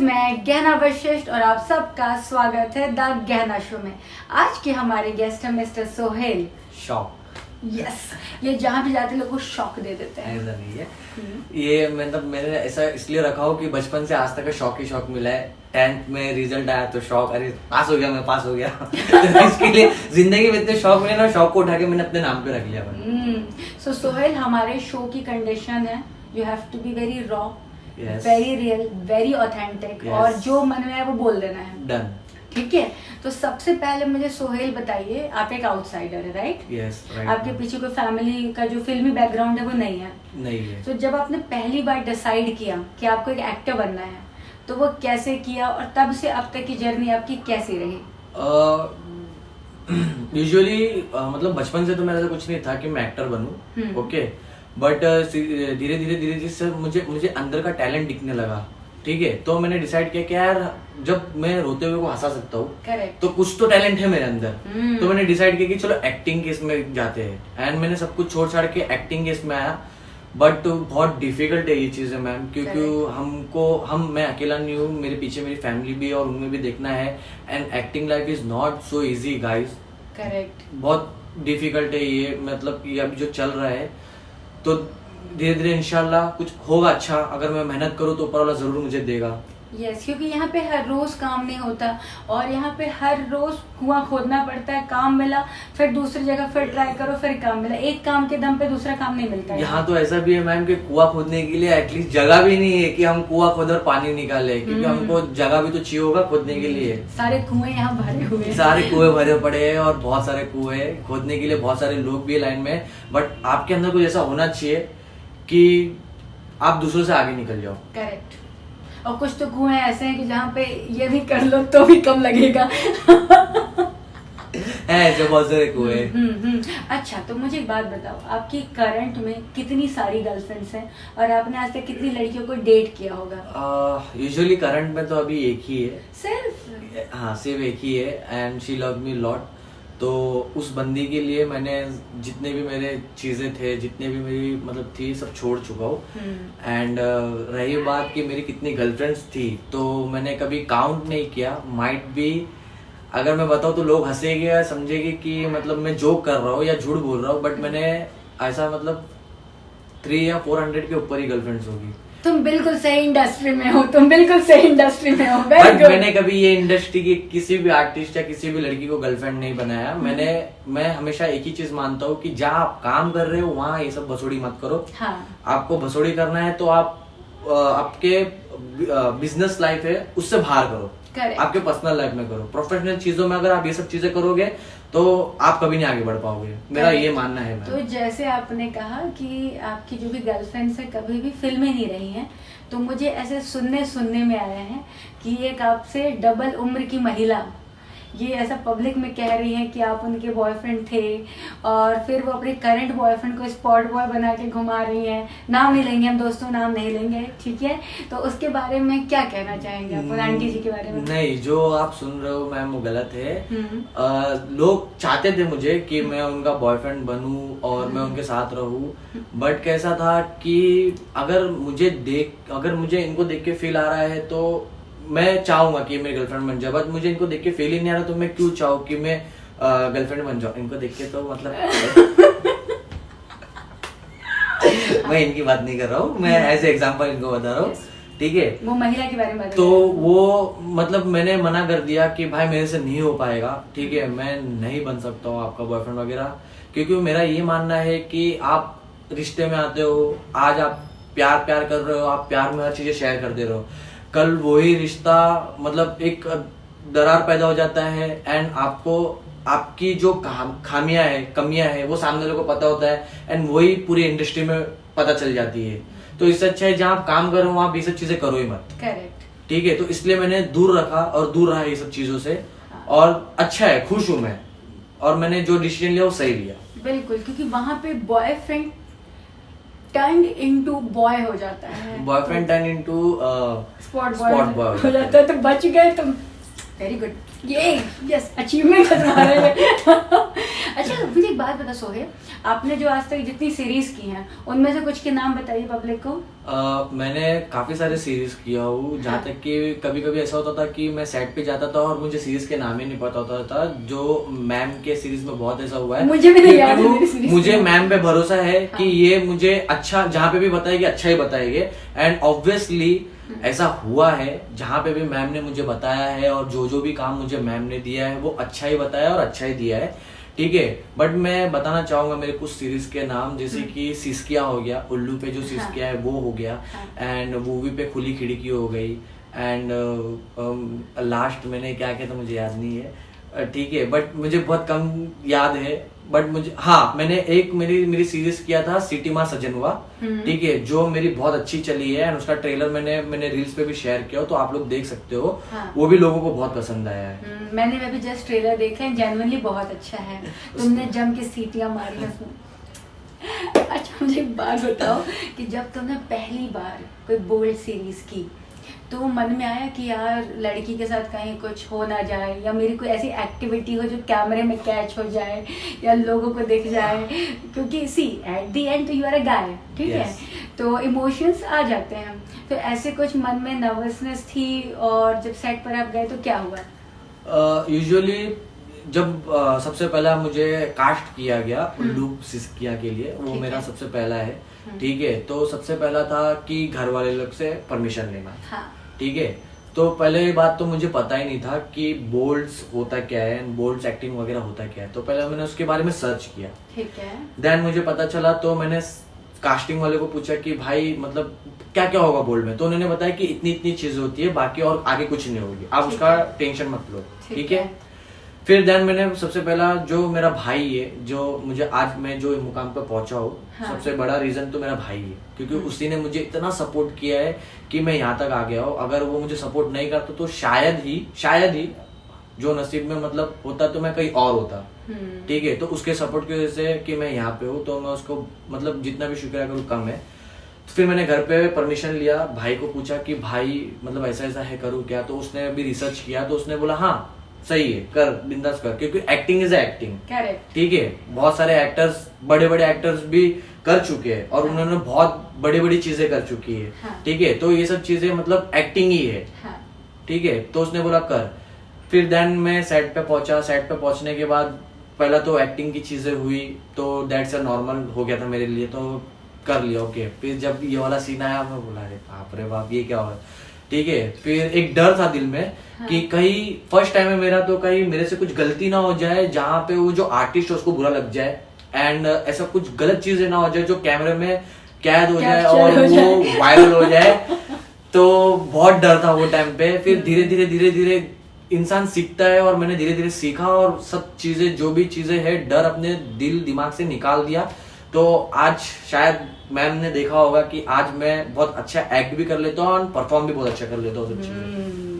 मैं गहना वशिष्ठ और आप सबका स्वागत है द गहना शो में। आज के हमारे गेस्ट हैं मिस्टर सोहेल। शॉक यस, ये जहाँ भी जाते लोगों को शॉक दे देते हैं। ऐसा नहीं है, ये मतलब मैंने ऐसा इसलिए रखा हो कि बचपन से आज तक का शौक ही शौक मिला है। 10th में रिजल्ट आया तो शौक, अरे पास हो गया, मैं पास हो गया। तो इसके लिए जिंदगी में इतने शौक मिले ना, शौक को उठा के मैंने अपने नाम पे रख लिया। सो सोहेल, हमारे शो की कंडीशन है you have to be very raw, Yes. Very real, very authentic, Yes. और जो मन में है वो बोल देना है। डन। ठीक है, तो सबसे पहले मुझे सोहेल बताइए, आप एक आउटसाइडर है, राइट? Yes, right. आपके पीछे कोई फैमिली का जो फिल्मी बैकग्राउंड है वो नहीं है। नहीं है। तो जब आपने पहली बार डिसाइड किया कि आपको एक एक्टर बनना है, तो वो कैसे किया और तब से अब तक की जर्नी आपकी कैसी रही? यूजुअली मतलब बचपन से तो मेरा कुछ नहीं था कि मैं एक्टर बनूं, ओके। बट धीरे धीरे से मुझे अंदर का टैलेंट दिखने लगा, ठीक है। तो मैंने डिसाइड किया कि यार जब मैं रोते हुए को हंसा सकता हूँ तो कुछ तो टैलेंट है मेरे अंदर। तो मैंने डिसाइड किया कि चलो एक्टिंग के इसमें जाते हैं, एंड मैंने सब कुछ छोड़ छाड़ के एक्टिंग के इसमें आया। बट बहुत डिफिकल्ट है ये चीजें मैम, क्योंकि मैं अकेला नहीं हूँ, मेरे पीछे मेरी फैमिली भी है और उनमें भी देखना है। And acting life is not so easy guys, correct, बहुत डिफिकल्ट है ये। मतलब ये अभी जो चल रहा है, तो धीरे धीरे इंशाल्लाह कुछ होगा अच्छा। अगर मैं मेहनत करूँ तो ऊपर वाला जरूर मुझे देगा। यस, क्योंकि यहाँ पे हर रोज काम नहीं होता और यहाँ पे हर रोज कुआं खोदना पड़ता है। काम मिला फिर दूसरी जगह फिर ट्राई करो, फिर काम मिला, एक काम के दम पे दूसरा काम नहीं मिलता है। यहाँ तो ऐसा भी है मैम कि कुआं खोदने के लिए एटलीस्ट जगह भी नहीं है कि हम कुआं खोद और पानी निकाले, क्योंकि हमको जगह भी तो चाहिए होगा खोदने के लिए। सारे कुएं यहाँ भरे हुए हैं। सारे कुएं भरे पड़े हैं और बहुत सारे कुएं खोदने के लिए बहुत सारे लोग भी लाइन में। बट आपके अंदर कुछ ऐसा होना चाहिए कि आप दूसरों से आगे निकल जाओ। करेक्ट। और कुछ तो कुएं ऐसे हैं कि जहाँ पे ये भी कर लो तो भी कम लगेगा। है जो बहुत सारे कुएं। अच्छा, तो मुझे एक बात बताओ, आपकी करंट में कितनी सारी गर्लफ्रेंड्स हैं और आपने आज तक कितनी लड़कियों को डेट किया होगा? यूजुअली करंट में तो अभी एक ही है। सिर्फ? हाँ, सिर्फ एक ही है, and she love me lot. तो उस बंदी के लिए मैंने जितने भी मेरे चीजें थे, जितने भी मेरी मतलब थी, सब छोड़ चुका हूँ। एंड रही बात कि मेरी कितनी गर्लफ्रेंड्स थी, तो मैंने कभी काउंट नहीं किया। माइट बी, अगर मैं बताऊँ तो लोग हंसेंगे या समझेंगे कि मतलब मैं जोक कर रहा हूँ या झूठ बोल रहा हूँ। बट मैंने ऐसा मतलब 300 या 400 के ऊपर ही गर्लफ्रेंड्स होगी। तुम बिल्कुल सही इंडस्ट्री में हो, तुम बिल्कुल सही इंडस्ट्री में हो। बट मैंने कभी ये इंडस्ट्री की किसी भी आर्टिस्ट या किसी भी लड़की को गर्लफ्रेंड नहीं बनाया। मैं हमेशा एक ही चीज मानता हूँ कि जहाँ आप काम कर रहे हो वहाँ ये सब भसोड़ी मत करो। हाँ। आपको भसोड़ी करना है तो आप आपके बिजनेस लाइफ है उससे बाहर करो, आपके पर्सनल लाइफ में करो। प्रोफेशनल चीजों में अगर आप ये सब चीजें करोगे तो आप कभी नहीं आगे बढ़ पाओगे, मेरा ये मानना है। तो जैसे आपने कहा कि आपकी जो भी गर्लफ्रेंड्स है कभी भी फिल्में नहीं रही हैं, तो मुझे ऐसे सुनने में आया है कि एक आपसे डबल उम्र की महिला ये ऐसा पब्लिक में कह रही है कि आप उनके बॉयफ्रेंड थे और फिर वो अपने करंट बॉयफ्रेंड को स्पॉट बॉय बना के घुमा रही हैं। नाम नहीं लेंगे हम दोस्तों, नाम नहीं लेंगे, ठीक है? तो उसके बारे में क्या कहना चाहेंगे आप आंटी जी के बारे में? नहीं, जो आप सुन रहे हो मैम वो गलत है। लोग चाहते थे मुझे कि मैं उनका बॉयफ्रेंड बनूं और मैं उनके साथ रहूं। बट कैसा था कि अगर मुझे इनको देख के फील आ रहा है तो मैं चाहूंगा कि मेरी गर्लफ्रेंड बन जाए। बट मुझे इनको देख के फील ही नहीं आ रहा तो मैं क्यों चाहूँ कि मैं गर्लफ्रेंड बन जाऊँ इनको देख के? तो मतलब मैं इनकी बात नहीं कर रहा हूँ, मैं एज ए एग्जाम्पल इनको बता रहा हूँ, ठीक है? वो महिला के बारे में तो वो मतलब मैंने मना कर दिया कि भाई मेरे से नहीं हो पाएगा, ठीक है? मैं नहीं बन सकता हूँ आपका बॉयफ्रेंड वगैरह, क्योंकि मेरा ये मानना है कि आप रिश्ते में आते हो, आज आप प्यार कर रहे हो, आप प्यार में हर चीजें शेयर कर दे रहे हो, कल वही रिश्ता मतलब एक दरार पैदा हो जाता है एंड आपको आपकी जो खामियां है, कमियां है, वो सामने वाले को पता होता है एंड वही पूरी इंडस्ट्री में पता चल जाती है। तो इससे अच्छा है जहाँ आप काम करो वहाँ ये सब चीजें करो ही मत। करेक्ट, ठीक है? तो इसलिए मैंने दूर रखा और दूर रहा ये सब चीजों से। और अच्छा है, खुश हूं मैं, और मैंने जो डिसीजन लिया वो सही लिया। बिल्कुल, क्योंकि वहां पे बॉयफ्रेंड टर्न इनटू बॉय हो जाता है, boyfriend turn into spot boy हो जाता है। तो बच गए तुम, वेरी गुड, ये यस अचीवमेंट है तुम्हारे लिए। अच्छा मुझे एक बात बता सोहेल, आपने जो आज तक जितनी सीरीज की हैं उनमें से कुछ के नाम बताइए पब्लिक को। मैंने काफी सारे सीरीज किया हूँ, जहाँ तक कि कभी कभी ऐसा होता था कि मैं सेट पे जाता था और मुझे सीरीज के नाम ही नहीं पता होता था। जो मैम के सीरीज में बहुत ऐसा हुआ है, मुझे भी नहीं याद है मेरी सीरीज। मुझे मैम पे भरोसा है कि ये मुझे अच्छा जहाँ पे भी बताएगी अच्छा ही बताएंगे, एंड ऑब्वियसली ऐसा हुआ है। जहाँ पे भी मैम ने मुझे बताया है और जो भी काम मुझे मैम ने दिया है वो अच्छा ही बताया और अच्छा ही दिया है, ठीक है। बट मैं बताना चाहूंगा मेरे कुछ सीरीज के नाम, जैसे कि सिस्किया हो गया, उल्लू पे जो सिस्किया है वो हो गया, एंड मूवी पे खुली खिड़की हो गई, एंड लास्ट मैंने क्या किया था मुझे याद नहीं है, ठीक है, बट मुझे बहुत कम याद है। बट मुझे हाँ, मैंने एक मेरी सीरीज किया था सिटी माँ सजनवा, ठीक है, जो मेरी बहुत अच्छी चली है, एंड उसका ट्रेलर मैंने रील्स पे भी शेयर किया, तो आप लोग देख सकते हो। हाँ। वो भी लोगों को बहुत पसंद आया है। मैंने भी जस्ट ट्रेलर देखा है, जेन्युइनली बहुत अच्छा है। तुमने जम के सीटियां मारी उसमें। अच्छा मुझे एक बात बताओ कि जब तुमने पहली बार कोई बोल्ड सीरीज की तो मन में आया कि यार लड़की के साथ कहीं कुछ हो ना जाए, या मेरी कोई ऐसी एक्टिविटी हो जो कैमरे में कैच हो जाए या लोगों को दिख जाए, क्योंकि see at the end you are a guy, ठीक है, तो इमोशंस आ जाते हैं। तो ऐसे कुछ मन में नर्वसनेस थी, और जब सेट पर आप गए तो क्या हुआ? यूजुअली जब सबसे पहला मुझे कास्ट किया गया उल्लू सिस्किया के लिए, वो मेरा सबसे पहला है, ठीक है। तो सबसे पहला था कि घर वाले लोग से परमिशन लेना, ठीक है। तो पहले बात तो मुझे पता ही नहीं था कि बोल्ड्स होता क्या है, बोल्ड्स एक्टिंग वगैरह होता क्या है, तो पहले मैंने उसके बारे में सर्च किया, ठीक है। देन मुझे पता चला, तो मैंने कास्टिंग वाले को पूछा कि भाई मतलब क्या क्या होगा बोल्ड में, तो उन्होंने बताया कि इतनी इतनी चीजें होती है, बाकी और आगे कुछ नहीं होगी, आप उसका टेंशन मत लो, ठीक है। फिर देन मैंने सबसे पहला, जो मेरा भाई है, जो मुझे आज मैं जो मुकाम पे पहुंचा हूँ, सबसे बड़ा रीजन तो मेरा भाई है, क्योंकि उसी ने मुझे इतना सपोर्ट किया है कि मैं यहाँ तक आ गया हूँ। अगर वो मुझे सपोर्ट नहीं करता तो शायद ही जो नसीब में मतलब होता तो मैं कहीं और होता, ठीक है। तो उसके सपोर्ट की वजह से कि मैं यहाँ पे हूँ, तो मैं उसको मतलब जितना भी शुक्रिया करूँ कम है। तो फिर मैंने घर पे परमिशन लिया, भाई को पूछा कि भाई मतलब ऐसा ऐसा है, करूँ क्या, तो उसने भी रिसर्च किया, तो उसने बोला हाँ सही है, कर, बिंदास कर, क्योंकि एक्टिंग इज एक्टिंग, ठीक है। बहुत सारे एक्टर्स, बड़े बड़े एक्टर्स भी कर चुके हैं, और उन्होंने बहुत बड़ी बड़ी चीजें कर चुकी है, ठीक है। तो ये सब चीजें मतलब एक्टिंग ही है, ठीक है। तो उसने बोला कर। फिर देन मैं सेट पे पहुंचा, सेट पे पहुंचने के बाद पहला तो एक्टिंग की चीजें हुई, तो दैट्स अ नॉर्मल हो गया था मेरे लिए, तो कर लिया, ओके। फिर जब ये वाला सीन आया, मैं बोला अरे बाप रे बाप, ये क्या हो रहा है, ठीक है। फिर एक डर था दिल में कि कहीं फर्स्ट टाइम है मेरा, तो कहीं मेरे से कुछ गलती ना हो जाए, जहाँ पे वो जो आर्टिस्ट है उसको बुरा लग जाए, एंड ऐसा कुछ गलत चीजें ना हो जाए जो कैमरे में कैद हो जाए और वो वायरल हो जाए। तो बहुत डर था वो टाइम पे। फिर धीरे धीरे इंसान सीखता है, और मैंने धीरे धीरे सीखा, और सब चीजें जो भी चीजें है डर अपने दिल दिमाग से निकाल दिया। तो आज शायद मैम ने देखा होगा कि आज मैं बहुत अच्छा एक्ट भी कर लेता हूँ और परफॉर्म भी बहुत अच्छा कर लेता हूँ सब चीजें।